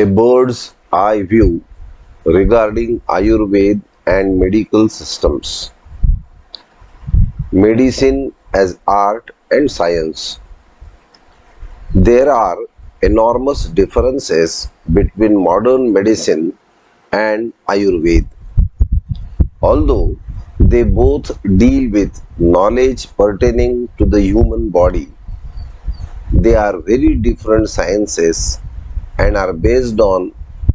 A bird's eye view regarding Ayurveda and medical systems. Medicine as art and science. There are enormous differences between modern medicine and Ayurveda. Although they both deal with knowledge pertaining to the human body, they are very different sciences and are based on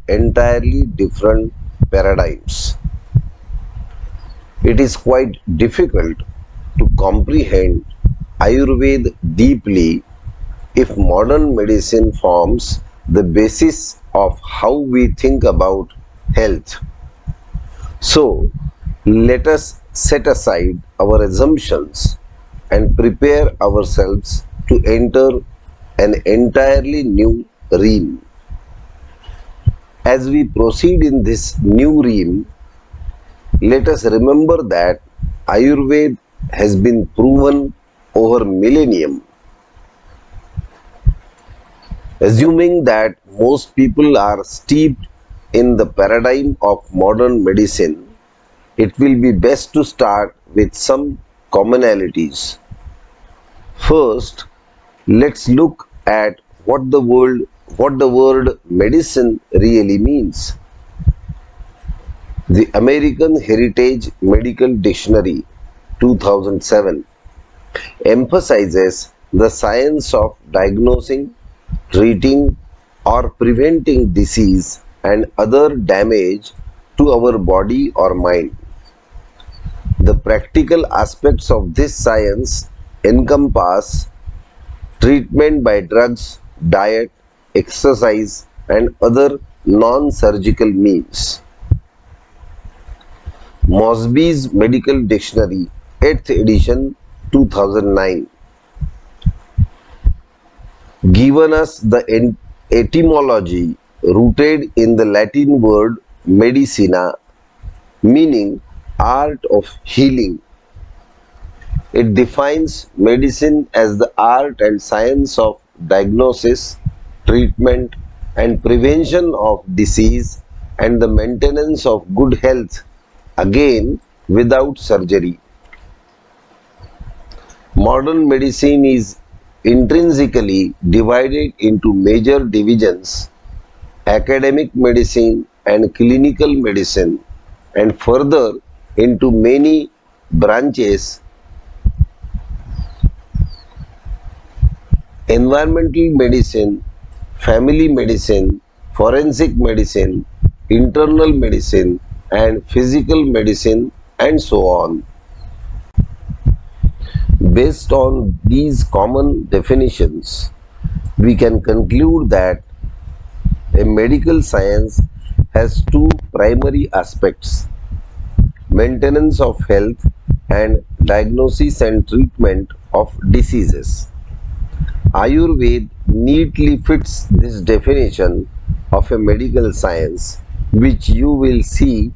entirely different paradigms. It is quite difficult to comprehend Ayurveda deeply if modern medicine forms the basis of how we think about health. So, let us set aside our assumptions and prepare ourselves to enter an entirely new realm. As we proceed in this new realm, let us remember that Ayurveda has been proven over millennium. Assuming that most people are steeped in the paradigm of modern medicine, it will be best to start with some commonalities. First, let's look at what the word medicine really means. The American Heritage Medical Dictionary 2007 emphasizes the science of diagnosing, treating, or preventing disease and other damage to our body or mind. The practical aspects of this science encompass treatment by drugs, diet, exercise, and other non-surgical means. Mosby's Medical Dictionary, 8th edition, 2009, given us the etymology rooted in the Latin word medicina, meaning art of healing. It defines medicine as the art and science of diagnosis, treatment, and prevention of disease and the maintenance of good health, again without surgery. Modern medicine is intrinsically divided into major divisions: academic medicine and clinical medicine, and further into many branches: environmental medicine, family medicine, forensic medicine, internal medicine, and physical medicine, and so on. Based on these common definitions, we can conclude that a medical science has two primary aspects: maintenance of health and diagnosis and treatment of diseases. Ayurveda neatly fits this definition of a medical science, which you will see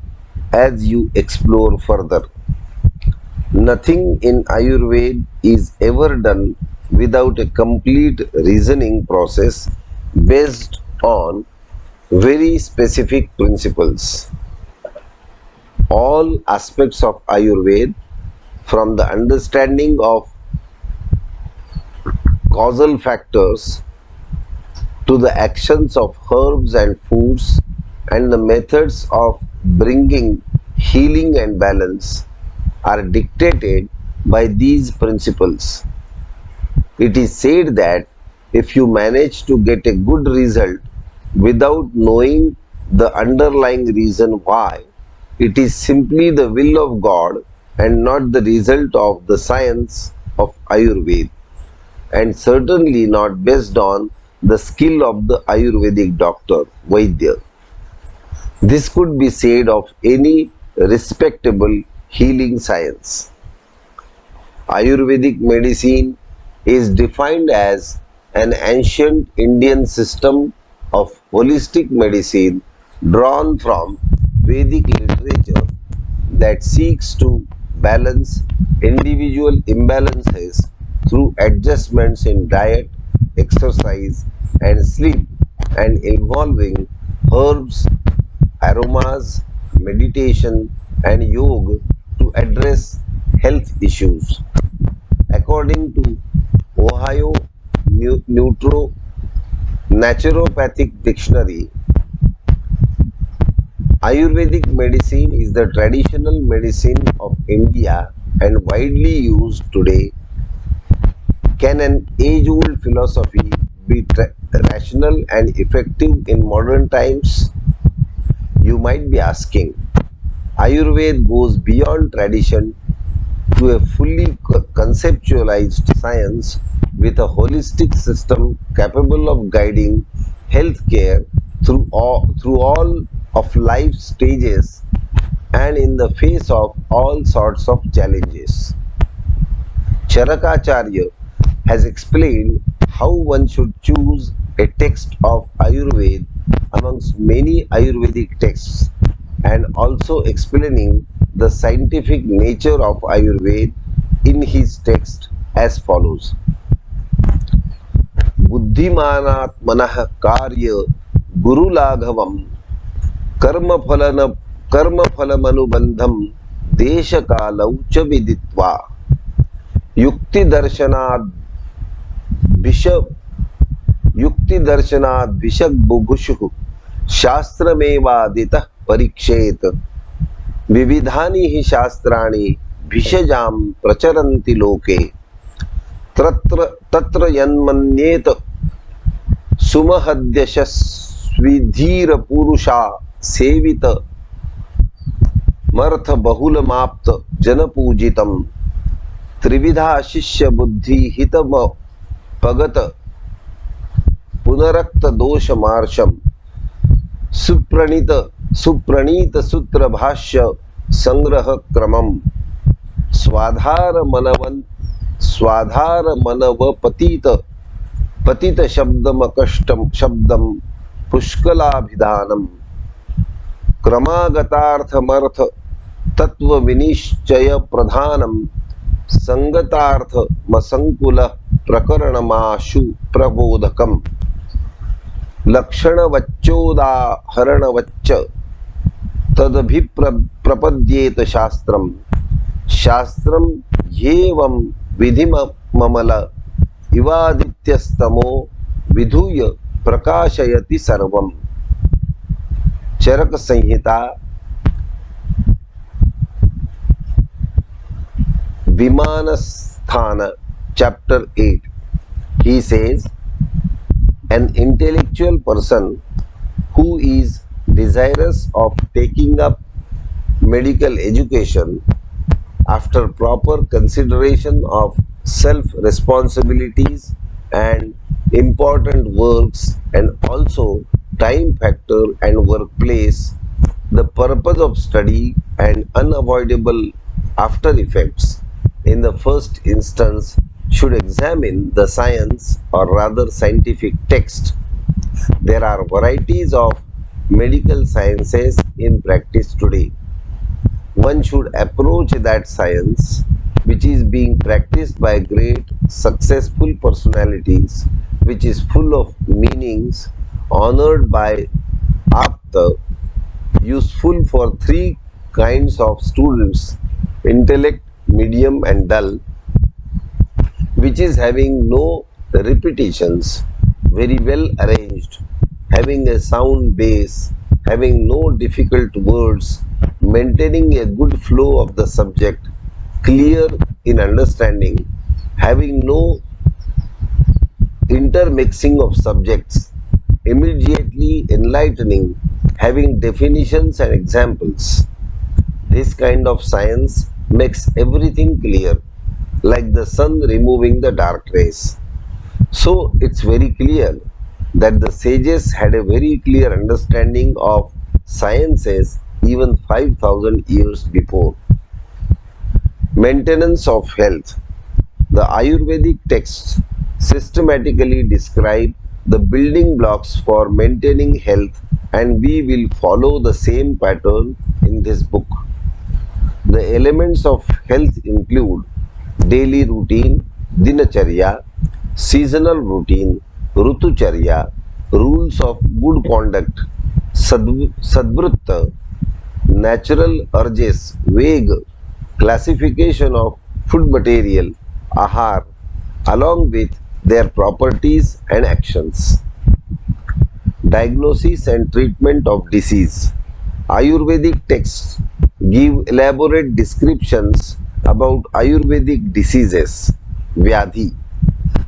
as you explore further. Nothing in Ayurveda is ever done without a complete reasoning process based on very specific principles. All aspects of Ayurveda, from the understanding of causal factors to the actions of herbs and foods and the methods of bringing healing and balance, are dictated by these principles. It is said that if you manage to get a good result without knowing the underlying reason why, it is simply the will of God and not the result of the science of Ayurveda, and certainly not based on the skill of the Ayurvedic doctor, Vaidya. This could be said of any respectable healing science. Ayurvedic medicine is defined as an ancient Indian system of holistic medicine drawn from Vedic literature that seeks to balance individual imbalances through adjustments in diet, exercise, and sleep, and involving herbs, aromas, meditation, and yoga to address health issues. According to Ohio Neutro Naturopathic Dictionary, Ayurvedic medicine is the traditional medicine of India and widely used today. Can an age-old philosophy be rational and effective in modern times? You might be asking. Ayurveda goes beyond tradition to a fully conceptualized science with a holistic system capable of guiding healthcare through all of life's stages and in the face of all sorts of challenges. Charakacharya has explained how one should choose a text of Ayurveda amongst many Ayurvedic texts and also explaining the scientific nature of Ayurveda in his text as follows. बुद्धिमानात्मनः कार्य गुरुलाघवम् कर्मफलमनुबंधम देशकालौ च विदित्वा युक्तिदर्शनाद् भिषग्बुभुषुः शास्त्रमेवादितः परीक्षेत विविधानि हि शास्त्राणि भिषजां प्रचरन्ति लोके तत्र यन्मन्येत सुमहद्यशस्विधीर पुरुषा सेवित मर्थ बहुलमाप्त जनपूजितम त्रिविधा शिष्य बुद्धि हितम पगत पुनरक्त दोष मार्शम सुप्रणीत सूत्र भाष्य संग्रह क्रमम स्वाधार पतित शब्दम पुष्कलाभिधानम क्रमागतार्थमर्थ तत्व विनिश्चय प्रधानम संगतार्थ मसंकुल प्रकरणमाशु प्रबोधकम लक्षणवच्चोदाहरणवच्च तदभिप्रपद्येत शास्त्रम ह्येवं विधिममल इवादित्यस्तमो विधूय प्रकाशयति सर्वम। चरक संहिता Vimanasthana chapter 8. He says, an intellectual person who is desirous of taking up medical education after proper consideration of self-responsibilities and important works and also time factor and workplace, the purpose of study and unavoidable after effects in the first instance should examine the science or rather scientific text. There are varieties of medical sciences in practice today. One should approach that science which is being practiced by great successful personalities, which is full of meanings, honored by Apta, useful for three kinds of students: intellect, medium and dull, which is having no repetitions, very well arranged, having a sound base, having no difficult words, maintaining a good flow of the subject, clear in understanding, having no intermixing of subjects, immediately enlightening, having definitions and examples. This kind of science makes everything clear, like the sun removing the dark rays. So it's very clear that the sages had a very clear understanding of sciences even 5,000 years before. Maintenance of health. The Ayurvedic texts systematically describe the building blocks for maintaining health, and we will follow the same pattern in this book. The elements of health include daily routine, dinacharya, seasonal routine, rutucharya, rules of good conduct, Sadvrutta, natural urges, vague classification of food material, ahar, along with their properties and actions. Diagnosis and treatment of disease. Ayurvedic texts give elaborate descriptions about Ayurvedic diseases, Vyadhi,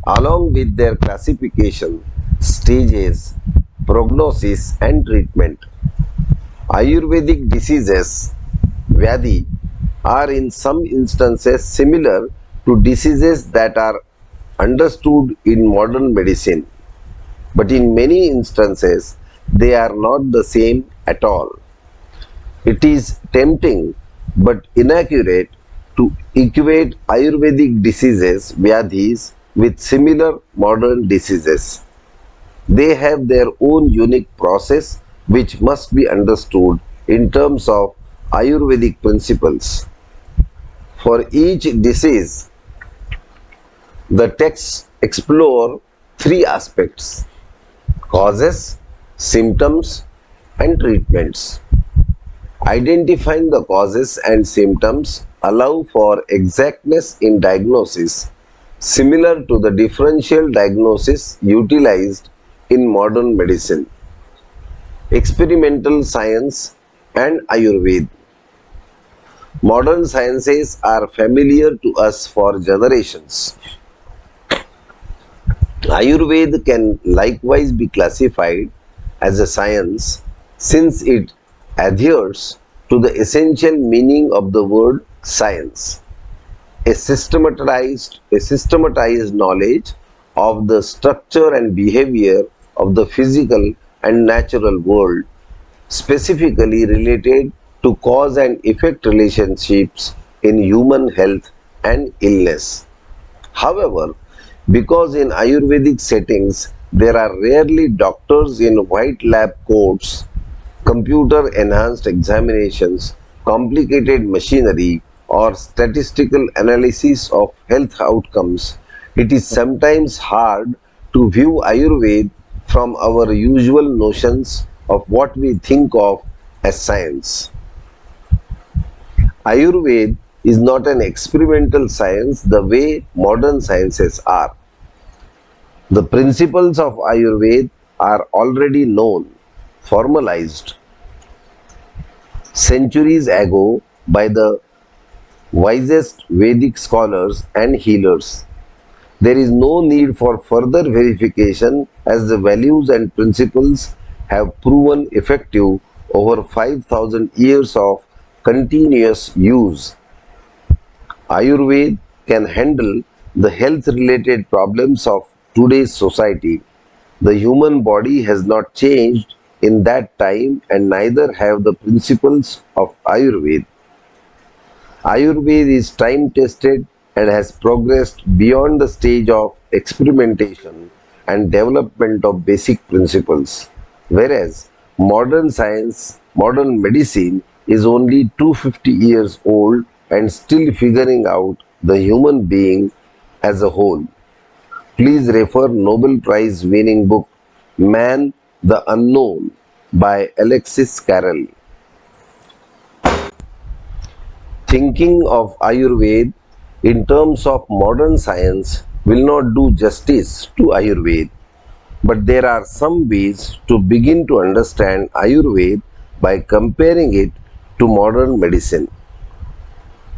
along with their classification, stages, prognosis, and treatment. Ayurvedic diseases, Vyadhi, are in some instances similar to diseases that are understood in modern medicine, but in many instances they are not the same at all. It is tempting but inaccurate to equate Ayurvedic diseases, Vyadhis, with similar modern diseases. They have their own unique process which must be understood in terms of Ayurvedic principles. For each disease, the texts explore three aspects: causes, symptoms, and treatments. Identifying the causes and symptoms allow for exactness in diagnosis, similar to the differential diagnosis utilized in modern medicine. Experimental science and Ayurveda. Modern sciences are familiar to us for generations. Ayurveda can likewise be classified as a science since it adheres to the essential meaning of the word science, a systematized knowledge of the structure and behavior of the physical and natural world, specifically related to cause and effect relationships in human health and illness. However, because in Ayurvedic settings there are rarely doctors in white lab coats, computer enhanced examinations, complicated machinery, or statistical analysis of health outcomes, it is sometimes hard to view Ayurveda from our usual notions of what we think of as science. Ayurveda is not an experimental science the way modern sciences are. The principles of Ayurveda are already known, formalized centuries ago by the wisest Vedic scholars and healers. There is no need for further verification as the values and principles have proven effective over 5,000 years of continuous use. Ayurveda can handle the health related problems of today's society. The human body has not changed in that time and neither have the principles of Ayurveda. Ayurveda is time tested and has progressed beyond the stage of experimentation and development of basic principles, whereas modern science, modern medicine is only 250 years old and still figuring out the human being as a whole. Please refer Nobel Prize winning book Man the Unknown by Alexis Carrel. Thinking of Ayurveda in terms of modern science will not do justice to Ayurveda, but there are some ways to begin to understand Ayurveda by comparing it to modern medicine.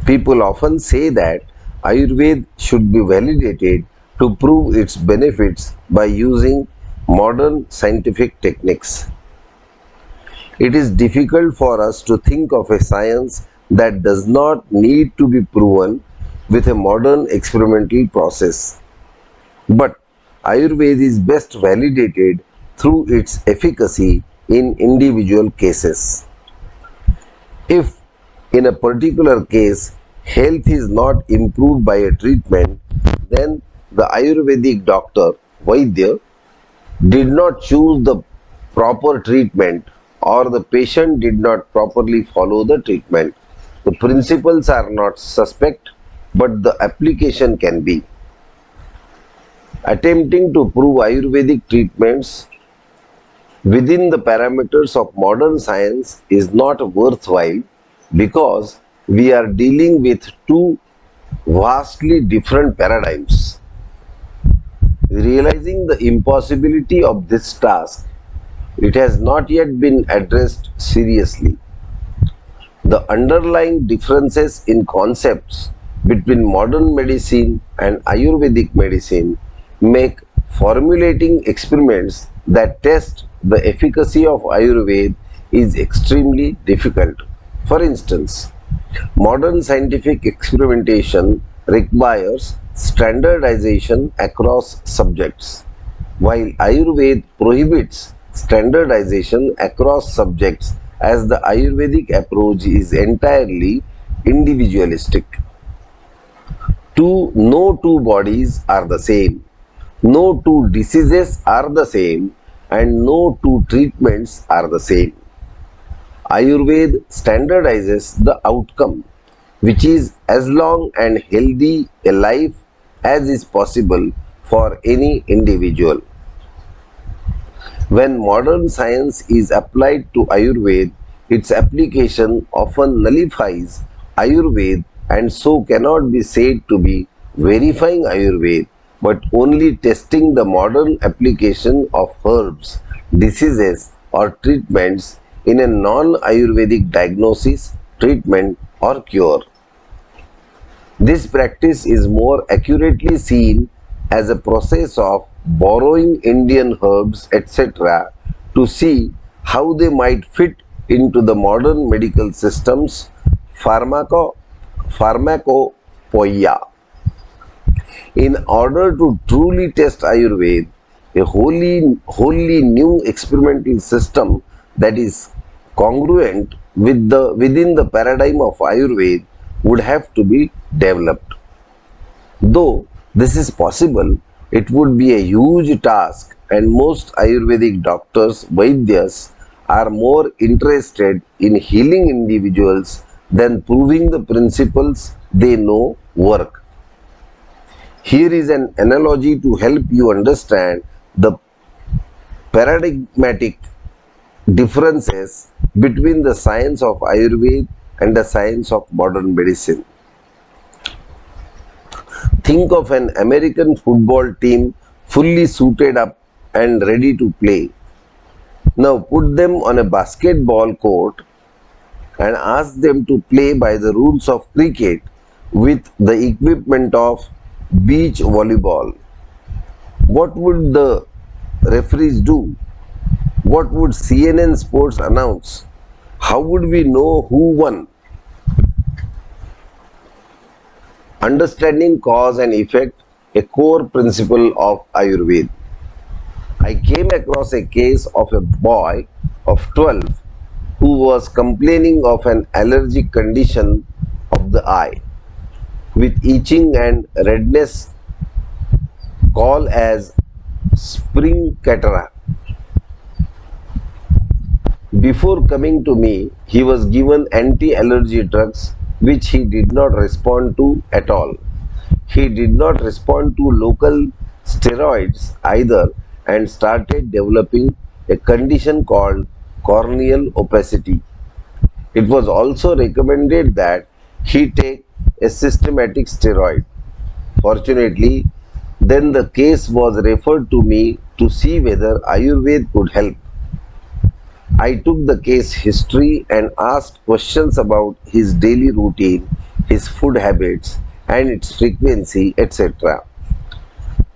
People often say that Ayurveda should be validated to prove its benefits by using modern scientific techniques. It is difficult for us to think of a science that does not need to be proven with a modern experimental process. But Ayurveda is best validated through its efficacy in individual cases. If in a particular case health is not improved by a treatment, then the Ayurvedic doctor, Vaidya, did not choose the proper treatment or the patient did not properly follow the treatment. The principles are not suspect, but the application can be. Attempting to prove Ayurvedic treatments within the parameters of modern science is not worthwhile because we are dealing with two vastly different paradigms. Realizing the impossibility of this task, it has not yet been addressed seriously. The underlying differences in concepts between modern medicine and Ayurvedic medicine make formulating experiments that test the efficacy of Ayurveda is extremely difficult. For instance, modern scientific experimentation requires standardization across subjects, while Ayurveda prohibits standardization across subjects as the Ayurvedic approach is entirely individualistic. No two bodies are the same, no two diseases are the same, and no two treatments are the same. Ayurveda standardizes the outcome, which is as long and healthy a life as is possible for any individual. When modern science is applied to Ayurveda, its application often nullifies Ayurveda and so cannot be said to be verifying Ayurveda, but only testing the modern application of herbs, diseases, or treatments in a non Ayurvedic diagnosis, treatment, or cure. This practice is more accurately seen as a process of borrowing Indian herbs, etc., to see how they might fit into the modern medical system's pharmacopoeia. In order to truly test Ayurveda, a wholly new experimental system that is congruent with within the paradigm of Ayurveda would have to be developed. Though this is possible, it would be a huge task, and most Ayurvedic doctors, Vaidyas, are more interested in healing individuals than proving the principles they know work. Here is an analogy to help you understand the paradigmatic differences between the science of Ayurveda and the science of modern medicine. Think of an American football team fully suited up and ready to play. Now put them on a basketball court and ask them to play by the rules of cricket with the equipment of beach volleyball. What would the referees do? What would CNN Sports announce? How would we know who won? Understanding cause and effect, a core principle of Ayurveda. I came across a case of a boy of 12 who was complaining of an allergic condition of the eye with itching and redness called as spring cataract. Before coming to me, he was given anti-allergy drugs which he did not respond to at all. He did not respond to local steroids either and started developing a condition called corneal opacity. It was also recommended that he take a systematic steroid. Fortunately, then the case was referred to me to see whether Ayurveda could help. I took the case history and asked questions about his daily routine, his food habits, and its frequency, etc.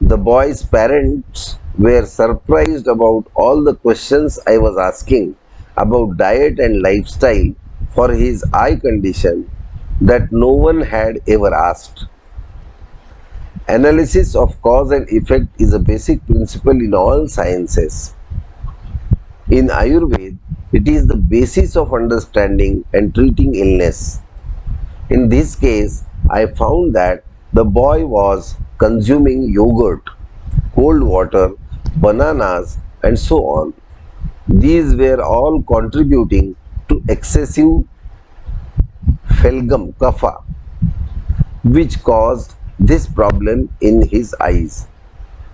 The boy's parents were surprised about all the questions I was asking about diet and lifestyle for his eye condition that no one had ever asked. Analysis of cause and effect is a basic principle in all sciences. In Ayurveda, it is the basis of understanding and treating illness. In this case, I found that the boy was consuming yogurt, cold water, bananas, and so on. These were all contributing to excessive phalgam which caused this problem in his eyes.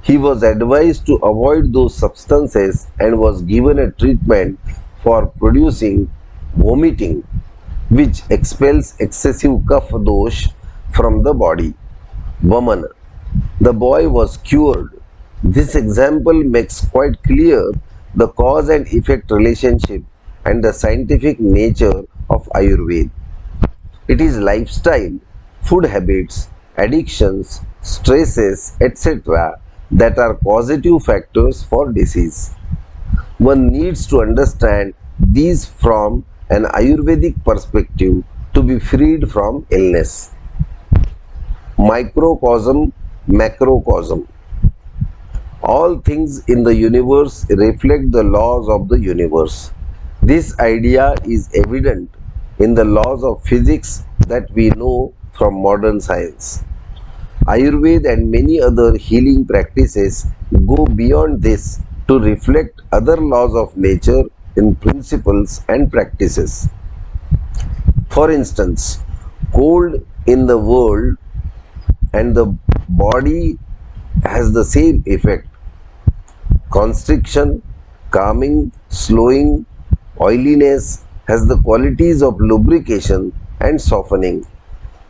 He was advised to avoid those substances and was given a treatment for producing vomiting, which expels excessive kapha dosh from the body. Vamana. The boy was cured. This example makes quite clear the cause and effect relationship and the scientific nature of Ayurveda. It is lifestyle, food habits, addictions, stresses, etc. that are causative factors for disease. One needs to understand these from an Ayurvedic perspective to be freed from illness. Microcosm, macrocosm. All things in the universe reflect the laws of the universe. This idea is evident in the laws of physics that we know from modern science. Ayurveda and many other healing practices go beyond this to reflect other laws of nature in principles and practices. For instance, cold in the world and the body has the same effect. Constriction, calming, slowing, oiliness has the qualities of lubrication and softening.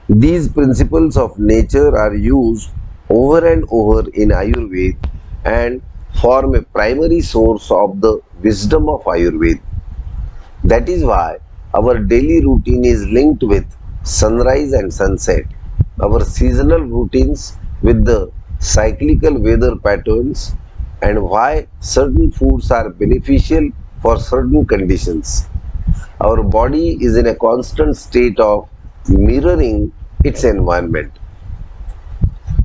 These principles of nature are used over and over in Ayurveda and form a primary source of the wisdom of Ayurveda. That is why our daily routine is linked with sunrise and sunset, our seasonal routines with the cyclical weather patterns, and why certain foods are beneficial for certain conditions. Our body is in a constant state of mirroring its environment.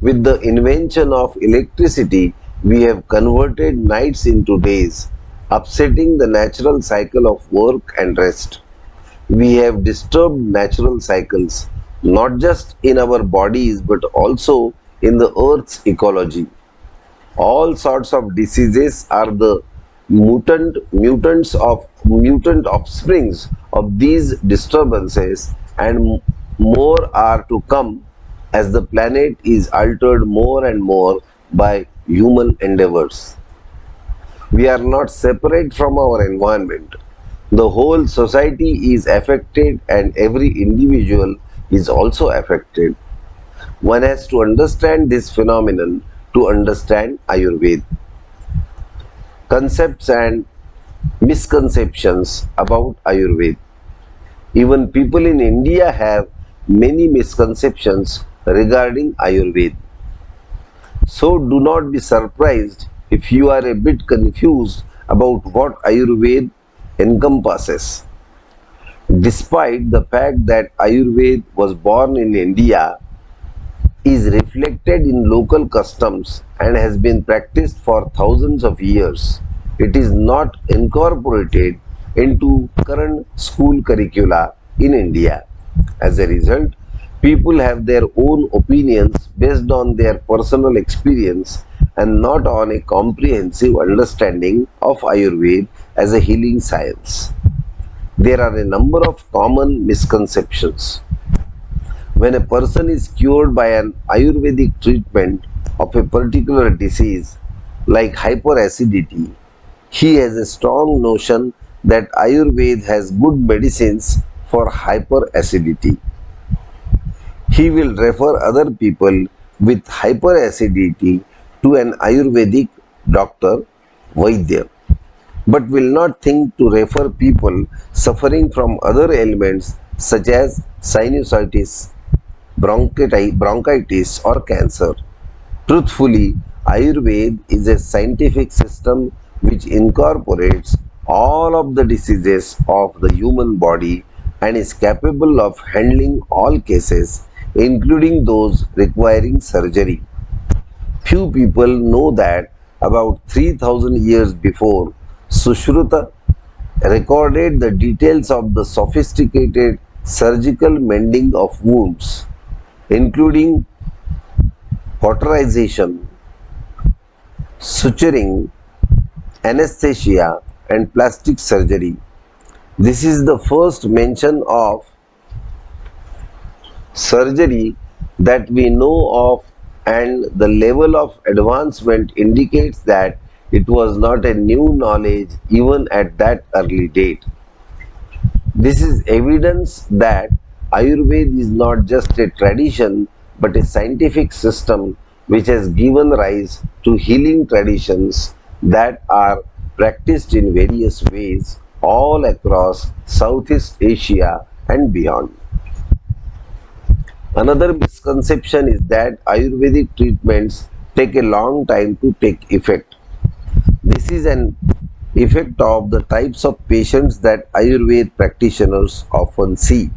With the invention of electricity, we have converted nights into days, upsetting the natural cycle of work and rest. We have disturbed natural cycles, not just in our bodies but also in the earth's ecology. All sorts of diseases are the mutant offsprings of these disturbances, and more are to come as the planet is altered more and more by human endeavors. We are not separate from our environment. The whole society is affected and every individual is also affected. One has to understand this phenomenon to understand Ayurveda. Concepts and misconceptions about Ayurveda. Even people in India have many misconceptions regarding Ayurveda. So do not be surprised if you are a bit confused about what Ayurveda encompasses. Despite the fact that Ayurveda was born in India, is reflected in local customs and has been practiced for thousands of years. It is not incorporated into current school curricula in India. As a result, people have their own opinions based on their personal experience and not on a comprehensive understanding of Ayurveda as a healing science. There are a number of common misconceptions. When a person is cured by an Ayurvedic treatment of a particular disease like hyperacidity, he has a strong notion that Ayurveda has good medicines for hyperacidity. He will refer other people with hyperacidity to an Ayurvedic doctor, Vaidya, but will not think to refer people suffering from other ailments such as sinusitis, bronchitis, or cancer. Truthfully, Ayurveda is a scientific system which incorporates all of the diseases of the human body and is capable of handling all cases, including those requiring surgery. Few people know that about 3000 years before, Sushruta recorded the details of the sophisticated surgical mending of wounds, including cauterization, suturing, anesthesia, and plastic surgery. This is the first mention of surgery that we know of, and the level of advancement indicates that it was not a new knowledge even at that early date. This is evidence that Ayurveda is not just a tradition but a scientific system which has given rise to healing traditions that are practiced in various ways all across Southeast Asia and beyond. Another misconception is that Ayurvedic treatments take a long time to take effect. This is an effect of the types of patients that Ayurveda practitioners often see.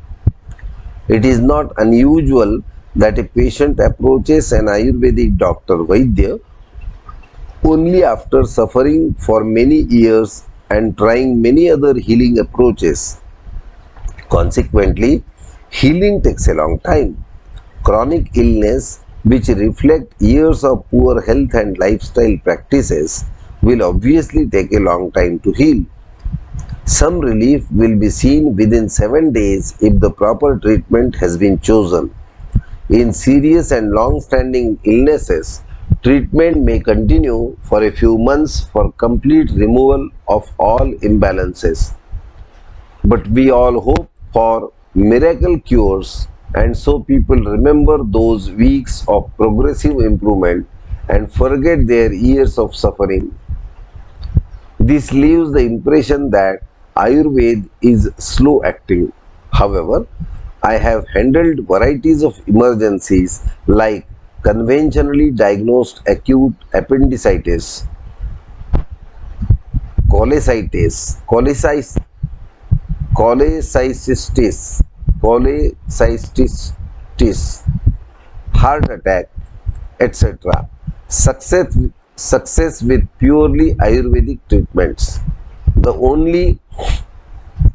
It is not unusual that a patient approaches an Ayurvedic doctor Vaidya only after suffering for many years and trying many other healing approaches. Consequently, healing takes a long time. Chronic illness, which reflect years of poor health and lifestyle practices, will obviously take a long time to heal. Some relief will be seen within 7 days if the proper treatment has been chosen. In serious and long-standing illnesses, treatment may continue for a few months for complete removal of all imbalances. But we all hope for miracle cures, and so people remember those weeks of progressive improvement and forget their years of suffering. This leaves the impression that Ayurveda is slow acting. However, I have handled varieties of emergencies like conventionally diagnosed acute appendicitis, cholecystitis, cholecystis, cholecystis, heart attack, etc. Success with purely Ayurvedic treatments. The only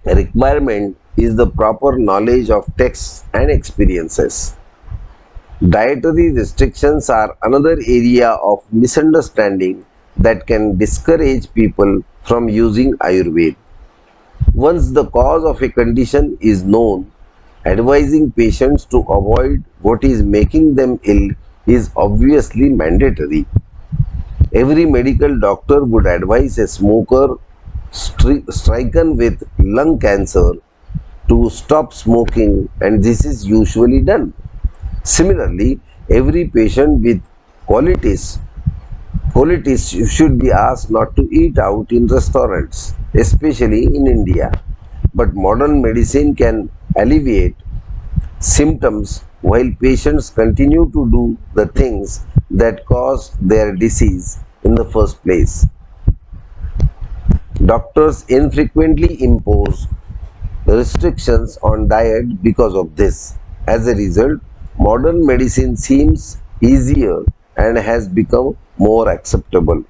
requirement is the proper knowledge of texts and experiences. Dietary restrictions are another area of misunderstanding that can discourage people from using Ayurveda. Once the cause of a condition is known, advising patients to avoid what is making them ill is obviously mandatory. Every medical doctor would advise a smoker stricken with lung cancer to stop smoking, and this is usually done. Similarly, every patient with colitis colitis should be asked not to eat out in restaurants, especially in India. But modern medicine can alleviate symptoms while patients continue to do the things that cause their disease in the first place. Doctors infrequently impose restrictions on diet because of this. As a result, modern medicine seems easier and has become more acceptable.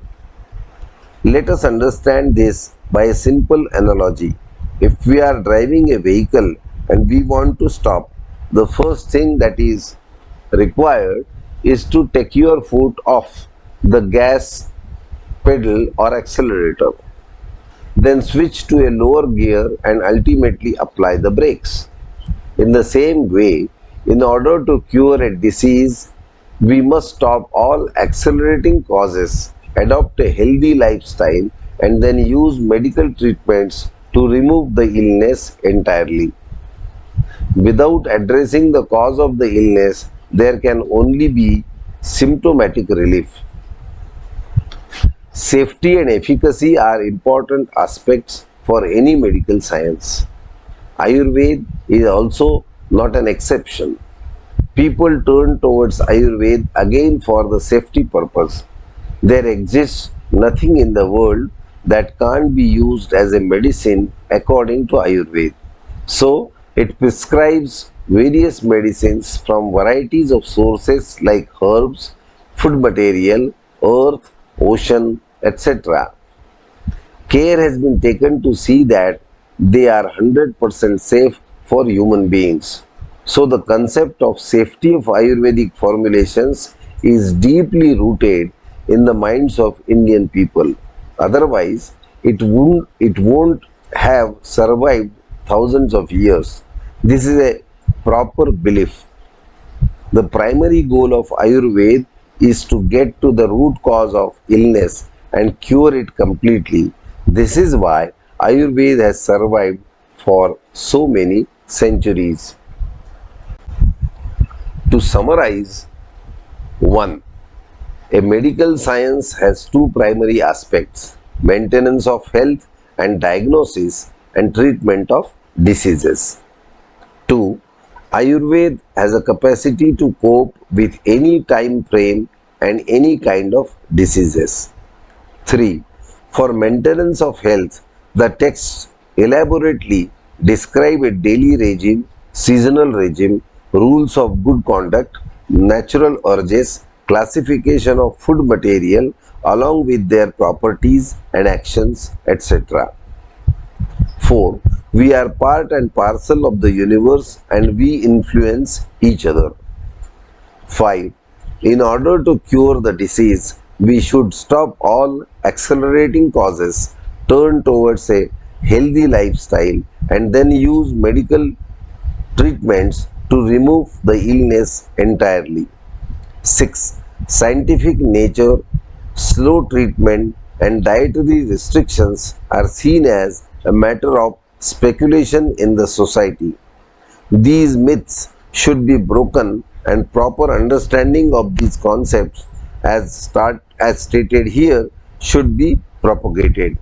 Let us understand this by a simple analogy. If we are driving a vehicle and we want to stop, the first thing that is required is to take your foot off the gas pedal or accelerator. Then switch to a lower gear and ultimately apply the brakes. In the same way, in order to cure a disease, we must stop all accelerating causes, adopt a healthy lifestyle, and then use medical treatments to remove the illness entirely. Without addressing the cause of the illness, there can only be symptomatic relief. Safety and efficacy are important aspects for any medical science. Ayurveda is also not an exception. People turn towards Ayurveda again for the safety purpose. There exists nothing in the world that can't be used as a medicine according to Ayurveda. So, it prescribes various medicines from varieties of sources like herbs, food material, earth, ocean, etc. Care has been taken to see that they are 100% safe for human beings. So the concept of safety of Ayurvedic formulations is deeply rooted in the minds of Indian people. Otherwise, it won't have survived thousands of years. This is a proper belief. The primary goal of Ayurveda is to get to the root cause of illness and cure it completely. This is why Ayurveda has survived for so many centuries. To summarize, 1. A medical science has two primary aspects: maintenance of health and diagnosis and treatment of diseases. 2. Ayurveda has a capacity to cope with any time frame and any kind of diseases. 3. For maintenance of health, the texts elaborately describe a daily regime, seasonal regime, rules of good conduct, natural urges, classification of food material along with their properties and actions, etc. 4. We are part and parcel of the universe and we influence each other. 5. In order to cure the disease, we should stop all accelerating causes, turn towards a healthy lifestyle, and then use medical treatments to remove the illness entirely. 6. Scientific nature, slow treatment, and dietary restrictions are seen as a matter of speculation in the society. These myths should be broken and proper understanding of these concepts as stated here should be propagated.